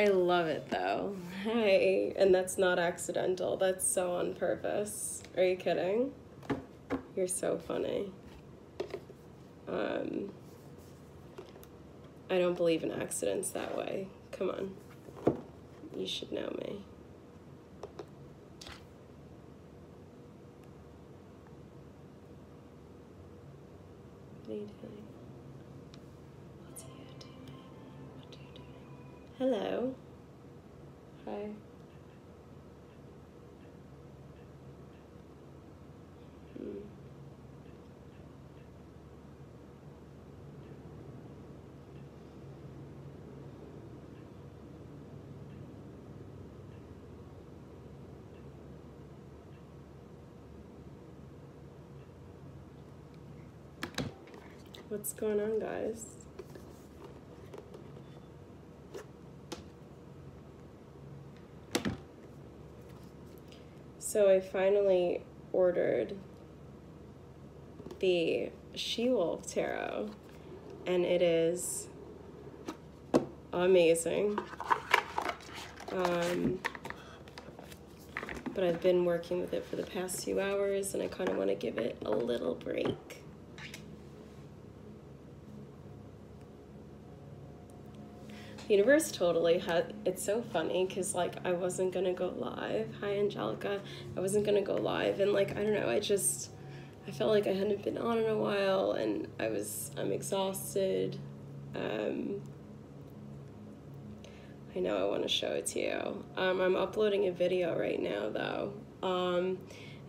I love it though. Hey, and that's not accidental. That's so on purpose. Are you kidding? You're so funny. I don't believe in accidents that way. Come on. You should know me. What are you doing? What are you doing? What are you doing? Hello. Hi. What's going on, guys? So I finally ordered the She-Wolf Tarot, and it is amazing. But I've been working with it for the past few hours, and I kind of want to give it a little break. The universe totally had, it's so funny because like I wasn't gonna go live. Hi Angelica. I wasn't gonna go live, and like I don't know, I felt like I hadn't been on in a while, and I'm exhausted. I know I want to show it to you. I'm uploading a video right now though, and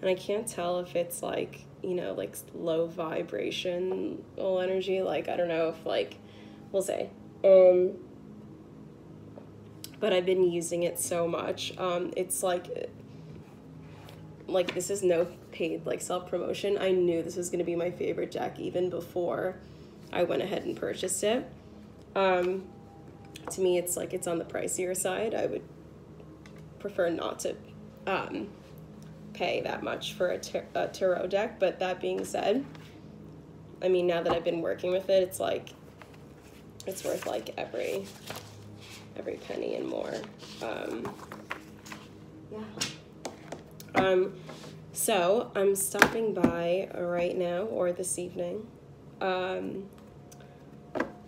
I can't tell if it's like, you know, like low vibrational energy, like I don't know if like, we'll say. But I've been using it so much. It's like this is no paid like self-promotion. I knew this was gonna be my favorite deck even before I went ahead and purchased it. To me, it's like it's on the pricier side. I would prefer not to pay that much for a tarot deck, but that being said, I mean, now that I've been working with it, it's like, it's worth like every penny and more. So I'm stopping by right now or this evening,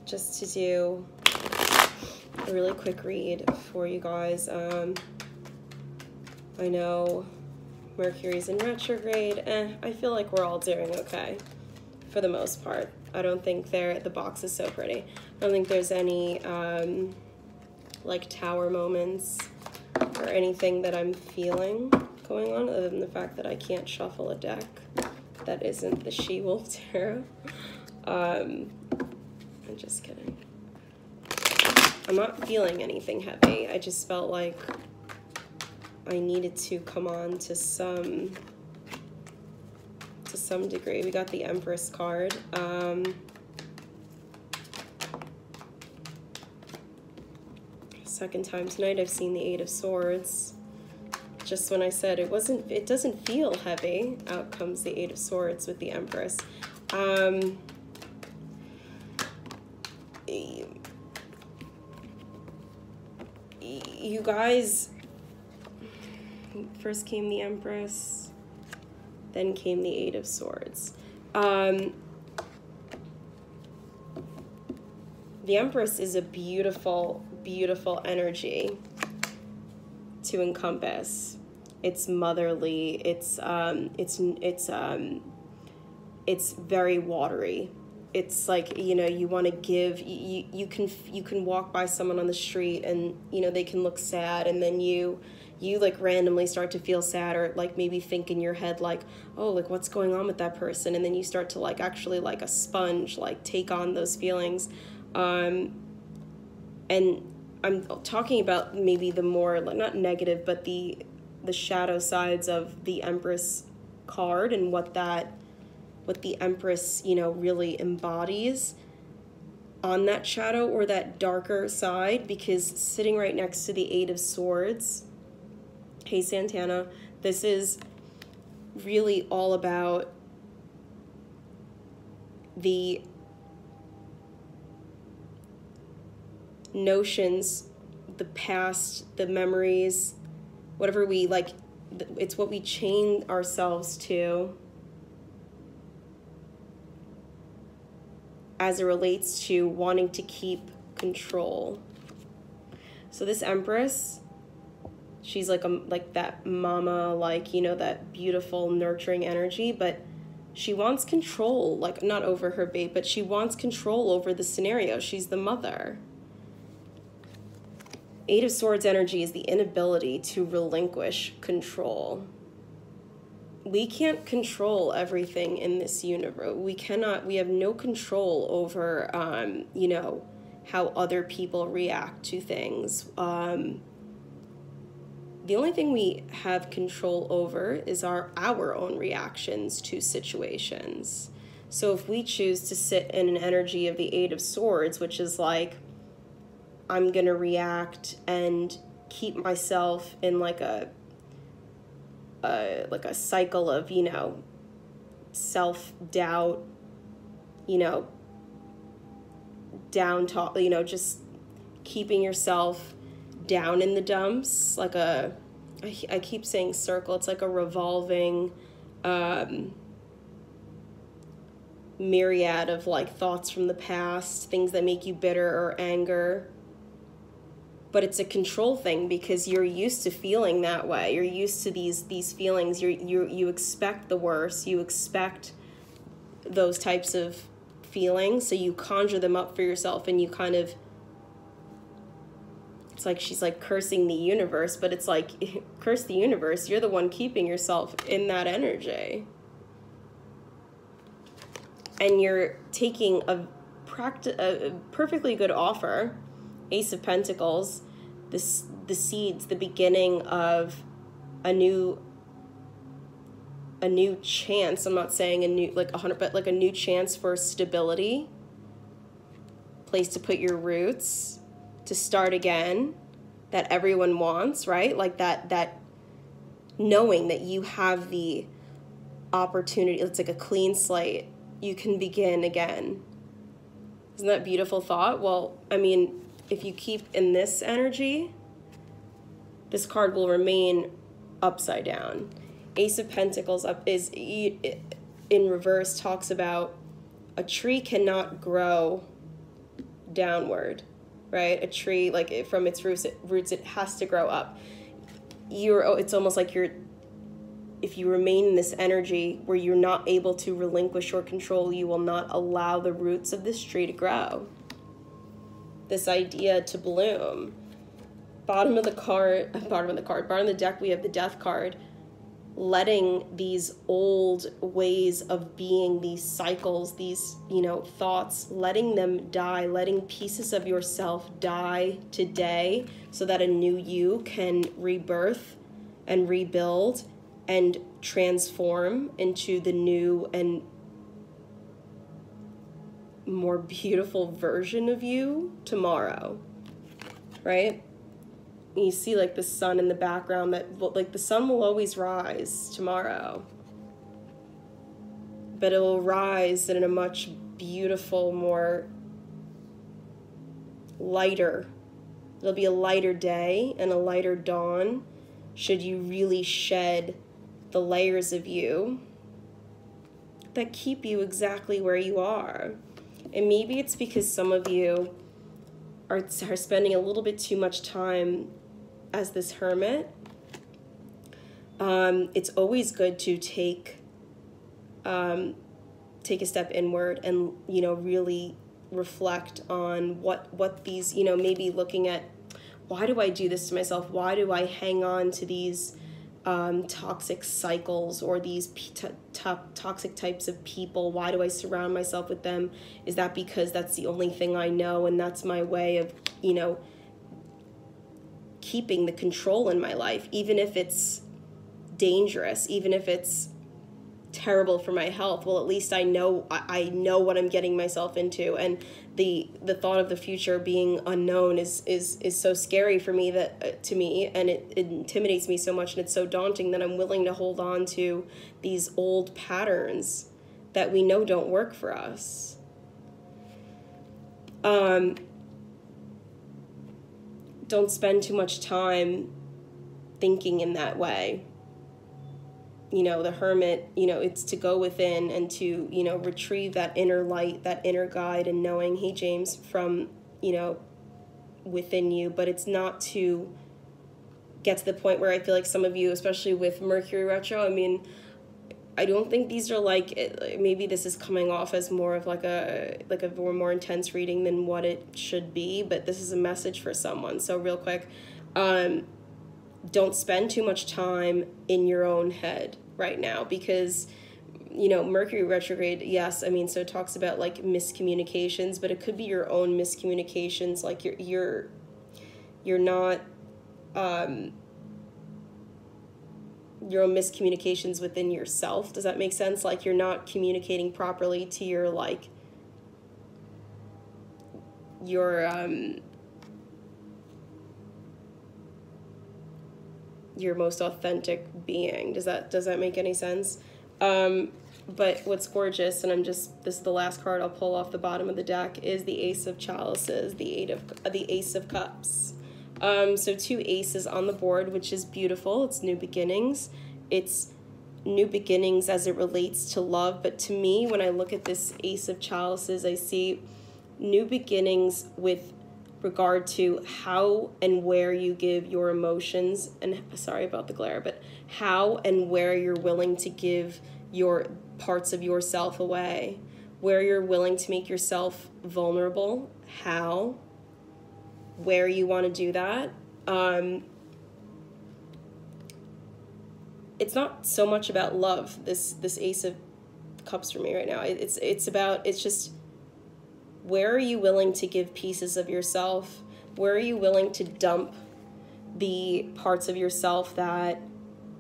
just to do a really quick read for you guys. I know Mercury's in retrograde. I feel like we're all doing okay for the most part. I don't think the box is so pretty. I don't think there's any like tower moments or anything that I'm feeling going on, other than the fact that I can't shuffle a deck that isn't the She-Wolf Tarot. I'm just kidding. I'm not feeling anything heavy. I just felt like I needed to come on to some degree. We got the Empress card. Second time tonight I've seen the Eight of Swords. Just when I said it doesn't feel heavy, out comes the Eight of Swords with the Empress. You guys, first came the Empress, then came the Eight of Swords. The Empress is a beautiful, beautiful energy to encompass. It's motherly. It's very watery. It's like, you know, you want to give. You can walk by someone on the street and, you know, they can look sad, and then you like randomly start to feel sad, or like maybe think in your head like, oh, like what's going on with that person, and then you start to like actually like a sponge like take on those feelings. And I'm talking about maybe the more, not negative, but the shadow sides of the Empress card, and what the Empress, you know, really embodies on that shadow or that darker side, because sitting right next to the Eight of Swords, hey Santana, this is really all about the notions the past, the memories, whatever we like, it's what we chain ourselves to as it relates to wanting to keep control. So this Empress, she's like that mama, like, you know, that beautiful nurturing energy, but she wants control, like not over her babe, but she wants control over the scenario. She's the mother. Eight of Swords energy is the inability to relinquish control. We can't control everything in this universe. We have no control over, you know, how other people react to things. The only thing we have control over is our own reactions to situations. So if we choose to sit in an energy of the Eight of Swords, which is like, I'm going to react and keep myself in like a cycle of, you know, self-doubt, you know, down talk, you know, just keeping yourself down in the dumps, like I keep saying circle, it's like a revolving myriad of like thoughts from the past, things that make you bitter or anger. But it's a control thing because you're used to feeling that way. You're used to these feelings. You expect the worst. You expect those types of feelings, so you conjure them up for yourself, and you kind of, it's like she's like cursing the universe, but it's like, curse the universe. You're the one keeping yourself in that energy. And you're taking a perfectly good offer, Ace of Pentacles, the seeds, the beginning of a new chance. I'm not saying a new, like 100, but like a new chance for stability, place to put your roots, to start again, that everyone wants, right? Like that knowing that you have the opportunity, it's like a clean slate. You can begin again. Isn't that a beautiful thought? Well, I mean, if you keep in this energy, this card will remain upside down. Ace of Pentacles up is in reverse, talks about a tree cannot grow downward, right? A tree, like from its roots, it has to grow up. It's almost like if you remain in this energy where you're not able to relinquish your control, you will not allow the roots of this tree to grow. This idea to bloom. Bottom of the deck, we have the Death card. Letting these old ways of being, these cycles, these, you know, thoughts, letting them die, letting pieces of yourself die today so that a new you can rebirth and rebuild and transform into the new and more beautiful version of you tomorrow, right? You see like the sun in the background, that like the sun will always rise tomorrow, but it will rise in a much beautiful, more lighter, it'll be a lighter day and a lighter dawn should you really shed the layers of you that keep you exactly where you are. And maybe it's because some of you are spending a little bit too much time as this hermit. It's always good to take a step inward and, you know, really reflect on what these, you know, maybe looking at, why do I do this to myself? Why do I hang on to these toxic cycles or these toxic types of people? Why do I surround myself with them? Is that because that's the only thing I know and that's my way of, you know, keeping the control in my life, even if it's dangerous, even if it's terrible for my health? Well, at least I know what I'm getting myself into, and the thought of the future being unknown is so scary for me, that to me, and it intimidates me so much, and it's so daunting that I'm willing to hold on to these old patterns that we know don't work for don't spend too much time thinking in that way. You know, the Hermit, you know, it's to go within and to, you know, retrieve that inner light, that inner guide, and knowing, hey, James, from, you know, within you. But it's not to get to the point where I feel like some of you, especially with Mercury retro, I mean, I don't think these are like, maybe this is coming off as more of like a more intense reading than what it should be, but this is a message for someone. So real quick, don't spend too much time in your own head right now, because, you know, Mercury retrograde, yes, I mean, so it talks about like miscommunications, but it could be your own miscommunications, like you're not, your own miscommunications within yourself. Does that make sense? Like you're not communicating properly to your, like, your most authentic being. Does that make any sense? But what's gorgeous, and this is the last card I'll pull off the bottom of the deck, is the Ace of Chalices, the Ace of Cups. So 2 aces on the board, which is beautiful. It's new beginnings. It's new beginnings as it relates to love. But to me, when I look at this Ace of Chalices, I see new beginnings with regard to how and where you give your emotions, and sorry about the glare, but how and where you're willing to give your parts of yourself away, where you're willing to make yourself vulnerable, how, where you want to do that. It's not so much about love, this Ace of Cups for me right now. It's just, where are you willing to give pieces of yourself? Where are you willing to dump the parts of yourself that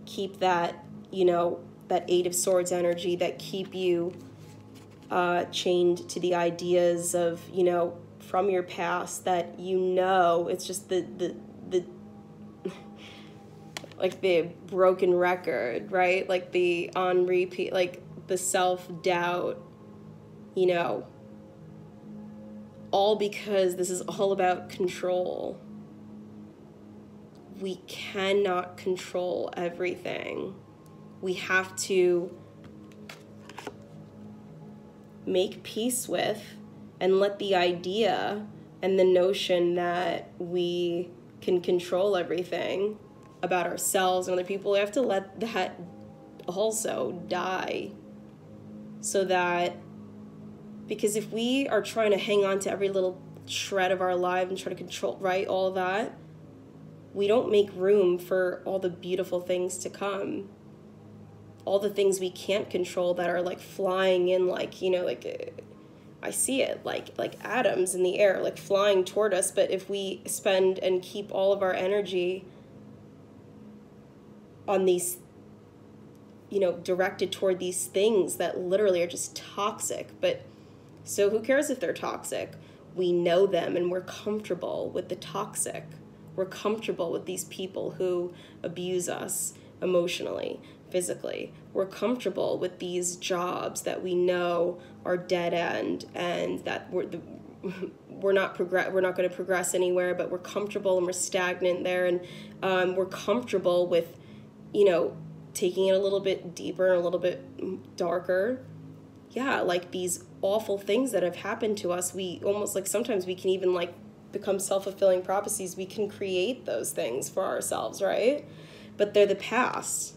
keep that, you know, that 8 of Swords energy, that keep you chained to the ideas of, you know, from your past, that, you know, it's just the like the broken record, right? Like the on repeat, like the self-doubt, you know, all because this is all about control. We cannot control everything. We have to make peace with and let the idea and the notion that we can control everything about ourselves and other people, we have to let that also die. So that, because if we are trying to hang on to every little shred of our life and try to control, right, all of that, we don't make room for all the beautiful things to come. All the things we can't control that are like flying in, like, you know, like I see it like atoms in the air, like flying toward us. But if we spend and keep all of our energy on these, you know, directed toward these things that literally are just toxic, but so who cares if they're toxic? We know them and we're comfortable with the toxic. We're comfortable with these people who abuse us emotionally, physically. We're comfortable with these jobs that we know are dead end and that we're not going to progress anywhere, but we're comfortable and we're stagnant there, and we're comfortable with, you know, taking it a little bit deeper and a little bit darker. Yeah, like these awful things that have happened to us, we almost, like, sometimes we can even like become self-fulfilling prophecies. We can create those things for ourselves, right? But they're the past.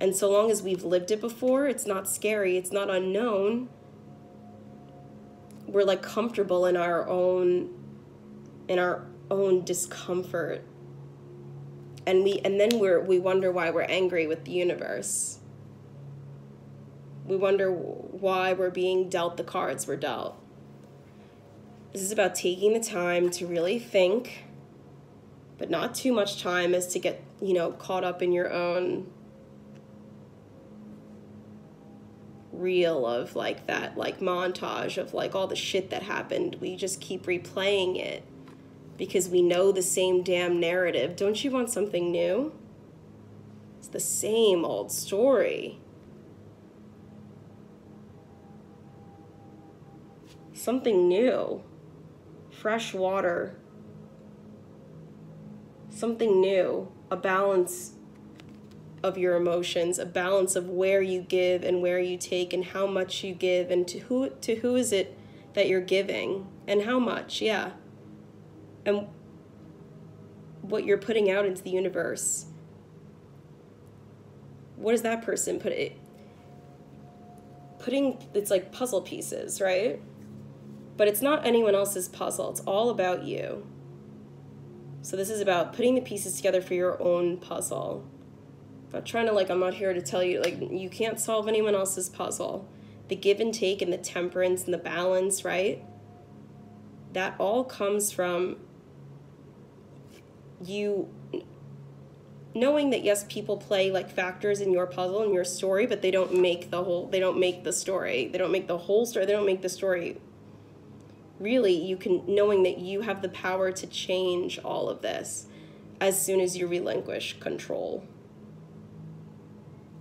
And so long as we've lived it before, it's not scary, it's not unknown. We're like comfortable in our own discomfort. And then we wonder why we're angry with the universe. We wonder why we're being dealt the cards we're dealt. This is about taking the time to really think, but not too much time as to get, you know, caught up in your own reel of like that, like montage of like all the shit that happened. We just keep replaying it because we know the same damn narrative. Don't you want something new? It's the same old story. Something new. Fresh water. something new, a balance of your emotions, a balance of where you give and where you take and how much you give and to who is it that you're giving and how much, yeah. And what you're putting out into the universe. What does that person it's like puzzle pieces, right? But it's not anyone else's puzzle. It's all about you. So this is about putting the pieces together for your own puzzle. I'm not trying to, I'm not here to tell you, you can't solve anyone else's puzzle. The give and take and the temperance and the balance, right? That all comes from you knowing that, yes, people play factors in your puzzle and your story, but they don't make the whole story. They don't make the whole story. They don't make the story. Really, knowing that you have the power to change all of this as soon as you relinquish control.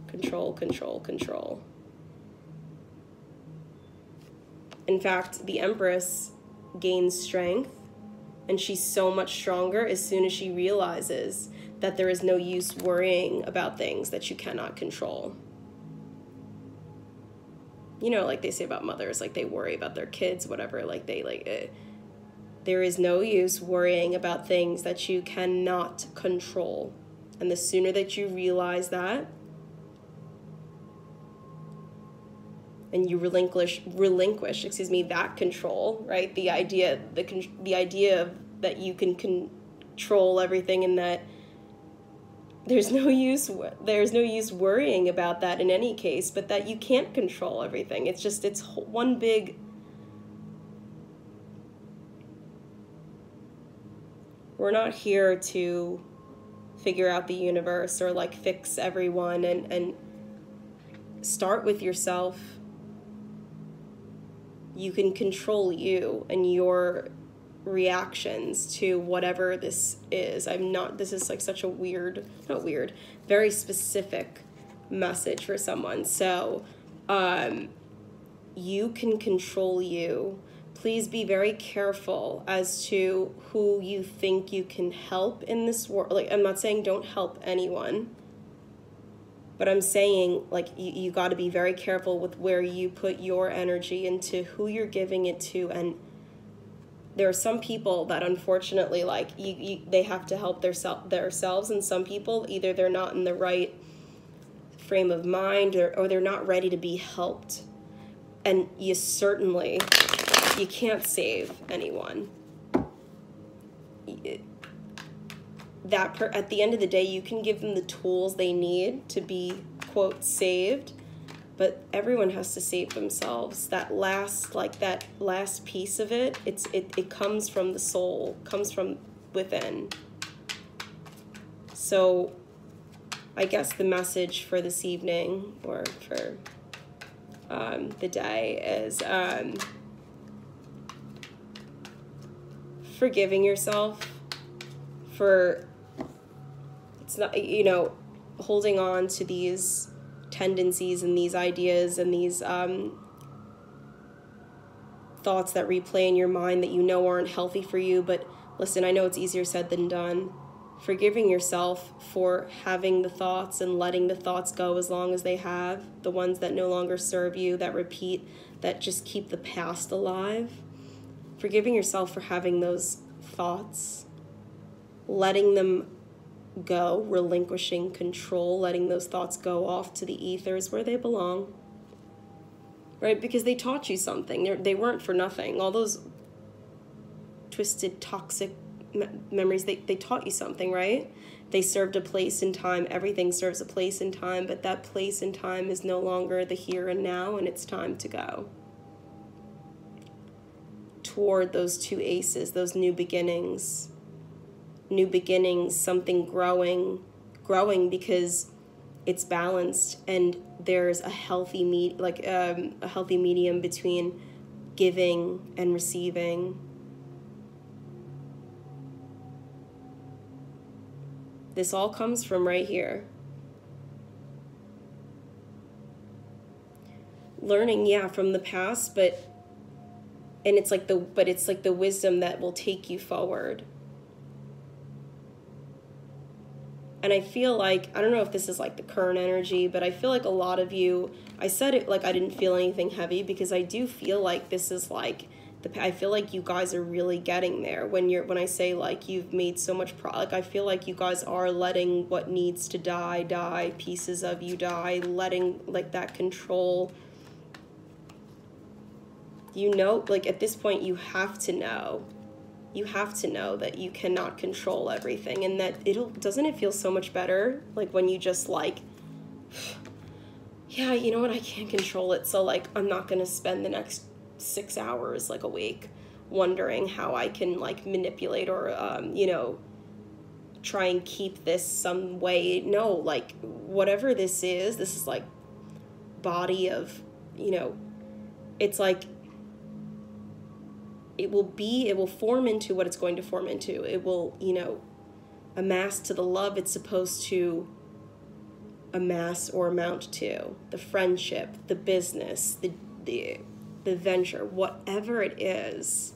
Control, control, control. In fact, the Empress gains strength, and she's so much stronger as soon as she realizes that there is no use worrying about things that you cannot control. You know, like they say about mothers, they worry about their kids, whatever, there is no use worrying about things that you cannot control. And the sooner that you realize that, and you relinquish, that control, right? The idea of that you can control everything, and that there's no use worrying about that in any case, but that you can't control everything. It's one big, we're not here to figure out the universe or fix everyone, and start with yourself. You can control you and your reactions to whatever this is. This is such a very specific message for someone. So you can control you. Please be very careful as to who you think you can help in this world. I'm not saying don't help anyone, but I'm saying you got to be very careful with where you put your energy into, who you're giving it to. And there are some people that unfortunately they have to help themselves, and some people either they're not in the right frame of mind or they're not ready to be helped. And you can't save anyone. At the end of the day, you can give them the tools they need to be, quote, saved, but everyone has to save themselves. That last piece of it, it comes from the soul, comes from within. So I guess the message for this evening, or for the day, is forgiving yourself for, it's not, holding on to these tendencies and these ideas and these thoughts that replay in your mind that aren't healthy for you. But listen, I know it's easier said than done. Forgiving yourself for having the thoughts and letting the thoughts go as long as they have, the ones that no longer serve you, that repeat, that just keep the past alive. Forgiving yourself for having those thoughts, letting them go, relinquishing control, letting those thoughts go off to the ethers where they belong, right? Because they taught you something. They weren't for nothing. All those twisted, toxic memories, they taught you something, right? They served a place in time. Everything serves a place in time, but that place in time is no longer the here and now, and it's time to go toward those two aces, those new beginnings, something growing because it's balanced, and there's a healthy medium between giving and receiving. This all comes from right here. Learning, from the past, but it's like the wisdom that will take you forward. And I feel like, I don't know if this is like the current energy, but I feel like a lot of you, I said it like I didn't feel anything heavy, because I do feel like this is like, I feel like you guys are really getting there when I say like you've made so much like I feel like you guys are letting what needs to die, pieces of you die, letting like that control. You know, like at this point you have to know that you cannot control everything, and that doesn't it feel so much better like when you just like, yeah, you know what, I can't control it, so like I'm not gonna spend the next 6 hours like a week wondering how I can like manipulate or you know, try and keep this some way. No, like whatever this is like body of, you know, it's like it will form into what it's going to form into. It will, you know, amass to the love it's supposed to amass or amount to, the friendship, the business, the venture, whatever it is.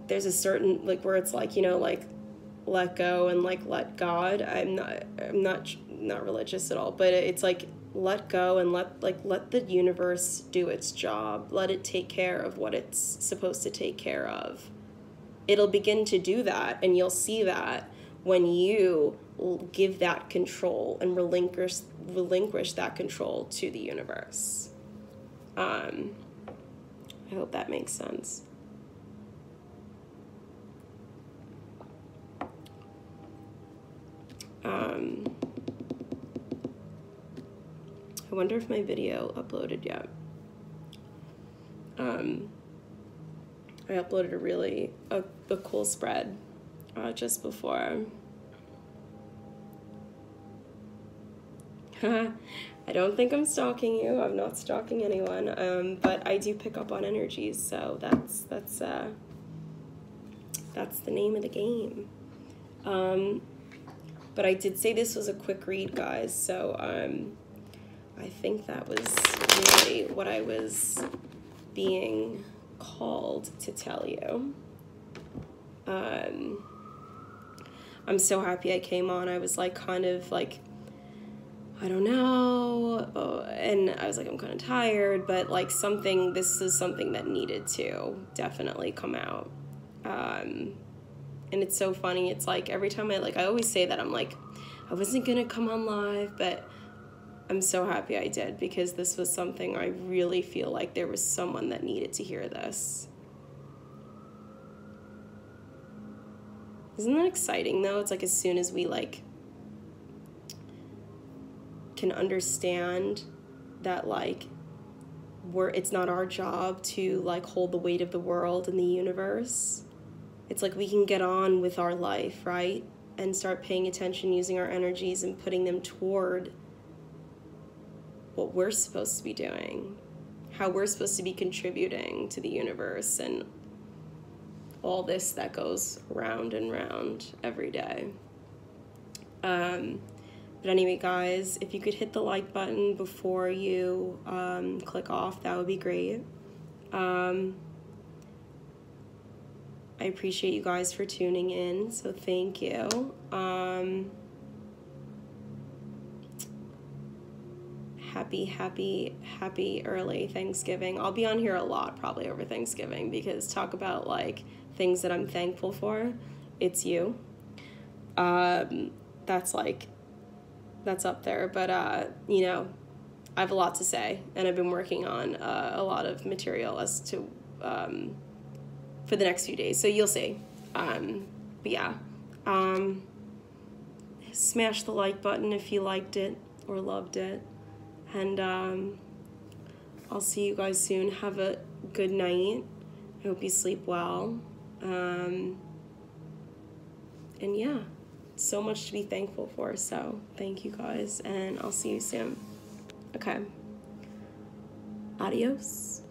There's a certain like where it's like, you know, like let go and like let God. I'm not religious at all, but it's like let go and let the universe do its job. Let it take care of what it's supposed to take care of. It'll begin to do that, and you'll see that when you give that control and relinquish that control to the universe. I hope that makes sense. I wonder if my video uploaded yet. I uploaded a cool spread just before. I don't think I'm stalking you. I'm not stalking anyone. But I do pick up on energies, so that's the name of the game. But I did say this was a quick read, guys, so I think that was really what I was being called to tell you. I'm so happy I came on. I was like kind of like, I don't know, and I was like, I'm kind of tired, but like this is something that needed to definitely come out. And it's so funny, it's like every time I always say that I'm like, I wasn't gonna come on live, but I'm so happy I did, because this was something I really feel like there was someone that needed to hear this. Isn't that exciting though? It's like as soon as we like can understand that like it's not our job to like hold the weight of the world and the universe. It's like we can get on with our life, right? And start paying attention, using our energies and putting them toward what we're supposed to be doing, how we're supposed to be contributing to the universe and all this that goes round and round every day. But anyway, guys, if you could hit the like button before you click off, that would be great. I appreciate you guys for tuning in, so thank you. Happy early Thanksgiving. I'll be on here a lot probably over Thanksgiving, because talk about like things that I'm thankful for. It's you. That's up there, but you know, I have a lot to say, and I've been working on a lot of material as to for the next few days, so you'll see. But yeah, smash the like button if you liked it or loved it, and I'll see you guys soon. Have a good night. I hope you sleep well. And yeah, so much to be thankful for, so thank you guys, and I'll see you soon. Okay, adios.